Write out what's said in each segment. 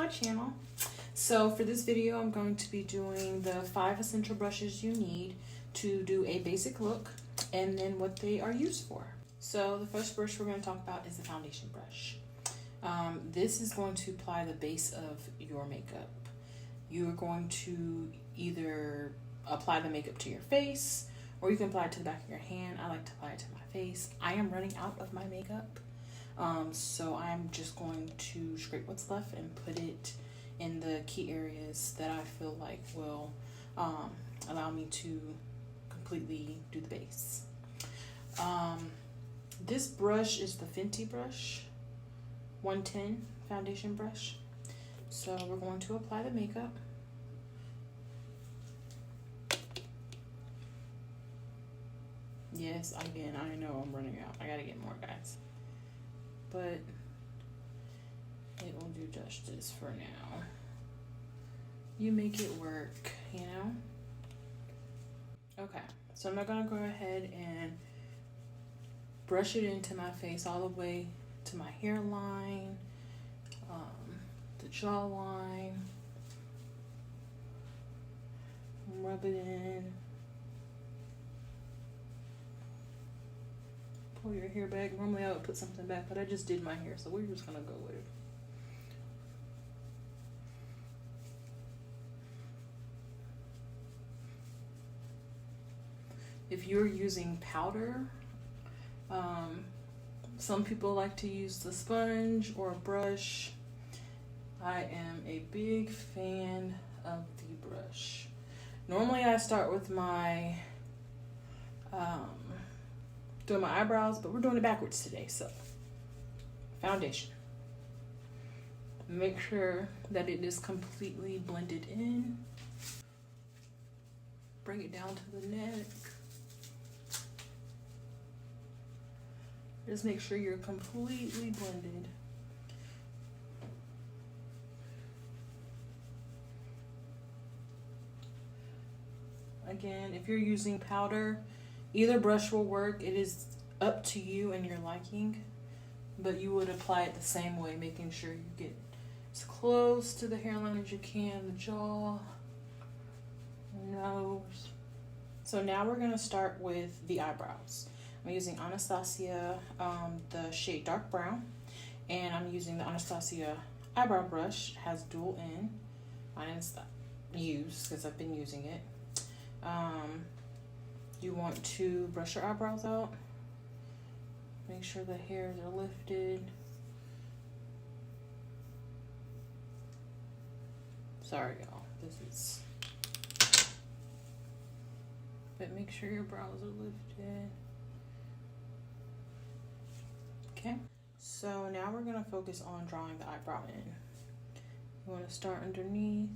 my channel. So for this video, I'm going to be doing the 5 essential brushes you need to do a basic look and then what they are used for. So the first brush we're going to talk about is the foundation brush. This is going to apply the base of your makeup. You are going to either apply the makeup to your face or you can apply it to the back of your hand. I like to apply it to my face. I am running out of my makeup. So I'm just going to scrape what's left and put it in the key areas that I feel like will allow me to completely do the base. This brush is the Fenty brush, 110 foundation brush. So we're going to apply the makeup. Yes, again, I know I'm running out. I gotta get more, guys. But it will do justice for now. You make it work, you know? Okay, so I'm not gonna go ahead and brush it into my face all the way to my hairline, the jawline. Rub it in. Pull your hair back. Normally I would put something back, but I just did my hair, so we're just gonna go with it. If you're using powder, some people like to use the sponge or a brush. I am a big fan of the brush. Normally I start with my doing my eyebrows, but we're doing it backwards today. So foundation, make sure that it is completely blended in. Bring it down to the neck. Just make sure you're completely blended. Again, if you're using powder, either brush will work. It is up to you and your liking, but you would apply it the same way, making sure you get as close to the hairline as you can, the jaw, nose. So now we're gonna start with the eyebrows. I'm using Anastasia, the shade dark brown, and I'm using the Anastasia eyebrow brush. It has dual end. Mine is used because I've been using it. You want to brush your eyebrows out. Make sure the hairs are lifted. Sorry, y'all. This is... But make sure your brows are lifted. Okay. So now we're going to focus on drawing the eyebrow in. You want to start underneath.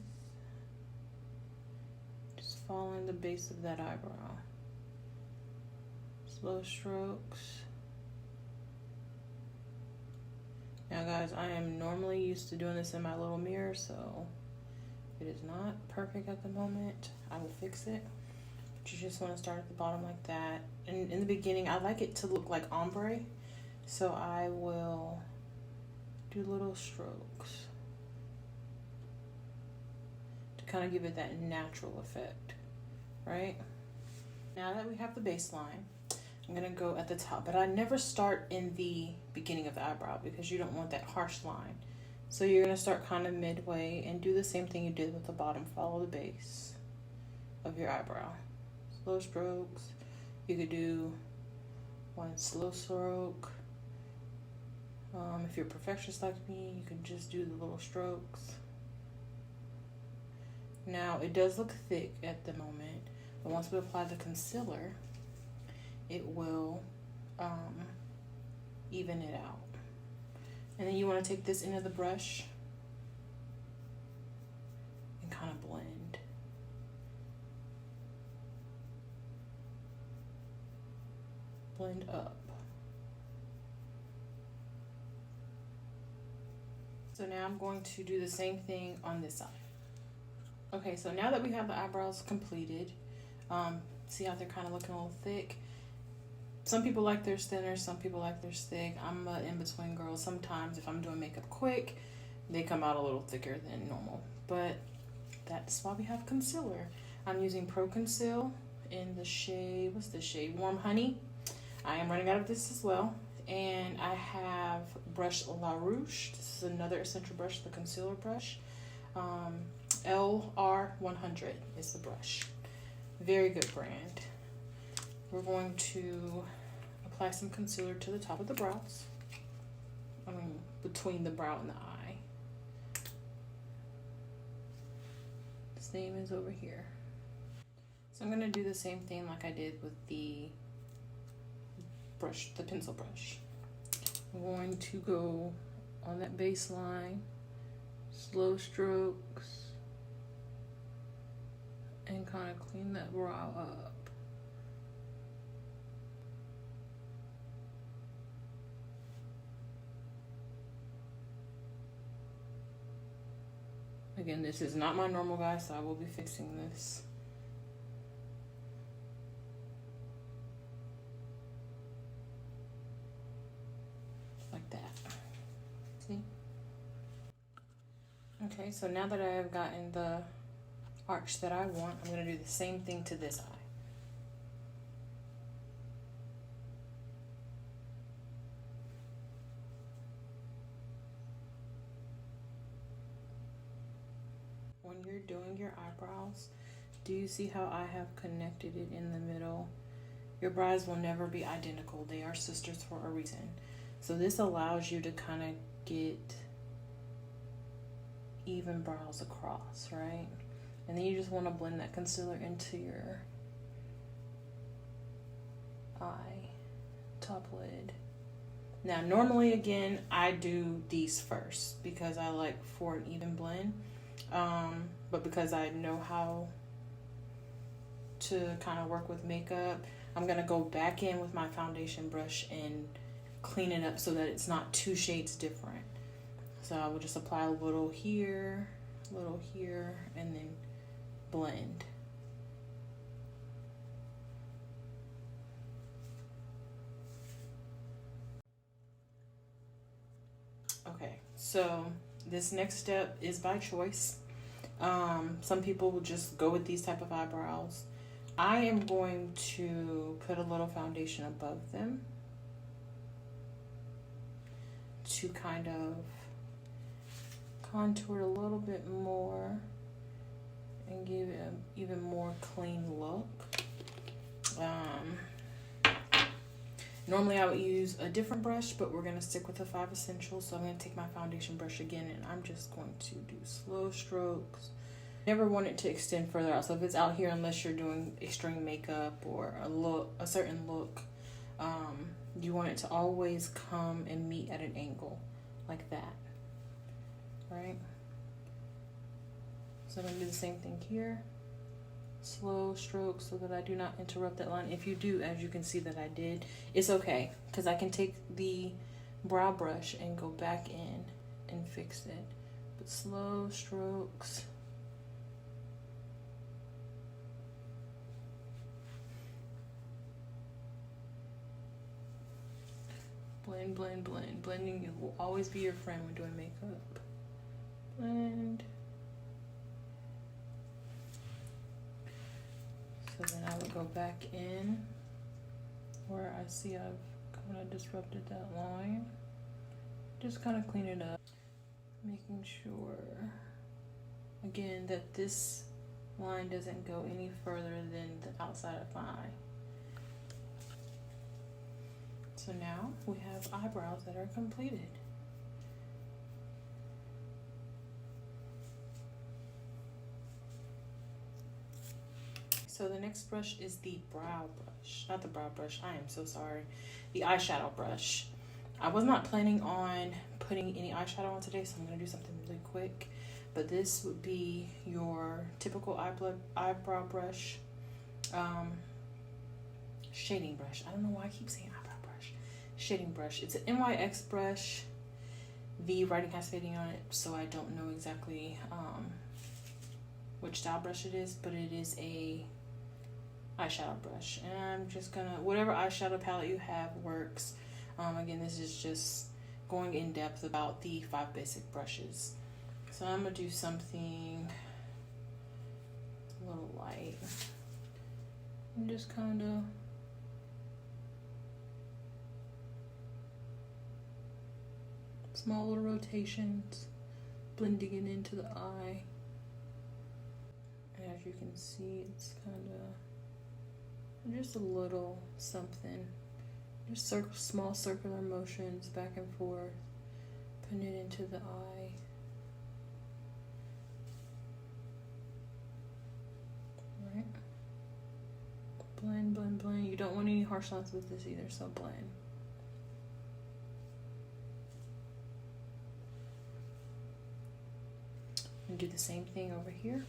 Just following the base of that eyebrow. Slow strokes. Now guys, I am normally used to doing this in my little mirror, so if it is not perfect at the moment, I will fix it. But you just want to start at the bottom like that. And in the beginning, I like it to look like ombre, so I will do little strokes to kind of give it that natural effect, right? Now that we have the baseline, I'm gonna go at the top, but I never start in the beginning of the eyebrow because you don't want that harsh line. So you're gonna start kind of midway and do the same thing you did with the bottom. Follow the base of your eyebrow. Slow strokes. You could do one slow stroke. If you're a perfectionist like me, you can just do the little strokes. Now it does look thick at the moment, but once we apply the concealer, it will even it out. And then you want to take this end of the brush and kind of blend. Blend up. So now I'm going to do the same thing on this side. Okay, so now that we have the eyebrows completed, see how they're kind of looking a little thick? Some people like theirs thinner, some people like theirs thick. I'm an in-between girl. Sometimes if I'm doing makeup quick, they come out a little thicker than normal, but that's why we have concealer. I'm using Pro Conceal in the shade, what's the shade? Warm Honey. I am running out of this as well. And I have brush LARUCE. This is another essential brush, the concealer brush. LR100 is the brush. Very good brand. We're going to apply some concealer to the top of the brows. I mean, between the brow and the eye. The same is over here. So I'm going to do the same thing like I did with the brush, the pencil brush. I'm going to go on that baseline, slow strokes, and kind of clean that brow up. Again, this is not my normal, guys, so I will be fixing this. Like that. See? Okay, so now that I have gotten the arch that I want, I'm going to do the same thing to this eye. When you're doing your eyebrows, do you see how I have connected it in the middle? Your brows will never be identical. They are sisters for a reason. So this allows you to kind of get even brows across, right? And then you just want to blend that concealer into your eye, top lid. Now, normally, again, I do these first because I like for an even blend. But because I know how to kind of work with makeup, I'm going to go back in with my foundation brush and clean it up so that it's not two shades different. So I will just apply a little here, and then blend. Okay, so this next step is by choice. Some people will just go with these type of eyebrows. I am going to put a little foundation above them to kind of contour a little bit more and give it an even more clean look. Normally I would use a different brush, but we're going to stick with the 5 Essentials. So I'm going to take my foundation brush again, and I'm just going to do slow strokes. Never want it to extend further out. So if it's out here, unless you're doing extreme makeup or a certain look, you want it to always come and meet at an angle like that, right? So I'm going to do the same thing here. Slow strokes so that I do not interrupt that line. If you do, as you can see that I did, it's okay because I can take the brow brush and go back in and fix it. But slow strokes. Blend, blend, blend. Blending will always be your friend when doing makeup. Blend. So then I would go back in where I see I've kind of disrupted that line. Just kind of clean it up. Making sure, again, that this line doesn't go any further than the outside of my eye. So now we have eyebrows that are completed. So the next brush is the brow brush. Not the brow brush, I am so sorry. The eyeshadow brush. I was not planning on putting any eyeshadow on today, so I'm going to do something really quick. But this would be your typical eyebrow brush. Shading brush. I don't know why I keep saying eyebrow brush. Shading brush. It's an NYX brush. The writing has fading on it, so I don't know exactly which style brush it is, but it is a eyeshadow brush. And I'm just gonna, whatever eyeshadow palette you have works. Again, this is just going in depth about the 5 basic brushes. So I'm gonna do something a little light and just kind of small little rotations, blending it into the eye. And as you can see, it's kind of just a little something, just small circular motions back and forth, putting it into the eye. Right. Blend, blend, blend. You don't want any harsh lines with this either, so blend. And do the same thing over here.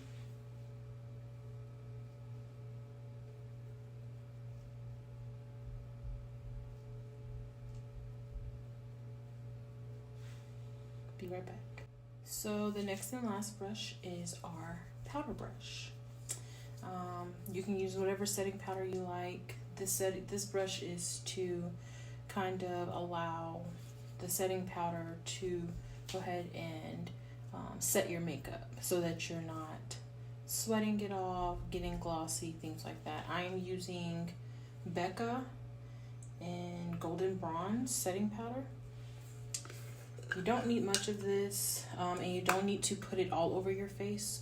Be right back. So the next and last brush is our powder brush. You can use whatever setting powder you like. This brush is to kind of allow the setting powder to go ahead and set your makeup so that you're not sweating it off, getting glossy, things like that. I'm using Becca and Golden Bronze setting powder. You don't need much of this, and you don't need to put it all over your face.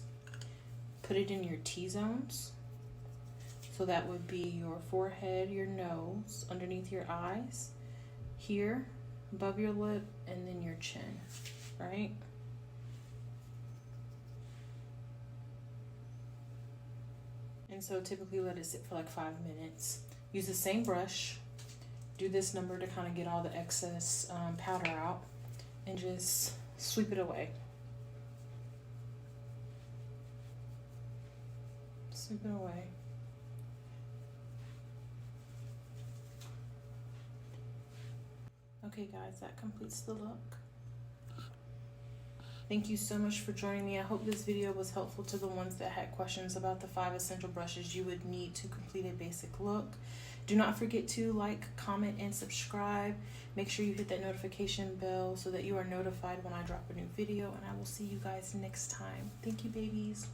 Put it in your T-zones. So that would be your forehead, your nose, underneath your eyes, here, above your lip, and then your chin, right? And so typically let it sit for like 5 minutes. Use the same brush. Do this number to kind of get all the excess powder out, and just sweep it away. Sweep it away. Okay guys, that completes the look. Thank you so much for joining me. I hope this video was helpful to the ones that had questions about the 5 essential brushes you would need to complete a basic look. Do not forget to like, comment, and subscribe. Make sure you hit that notification bell so that you are notified when I drop a new video, and I will see you guys next time. Thank you, babies.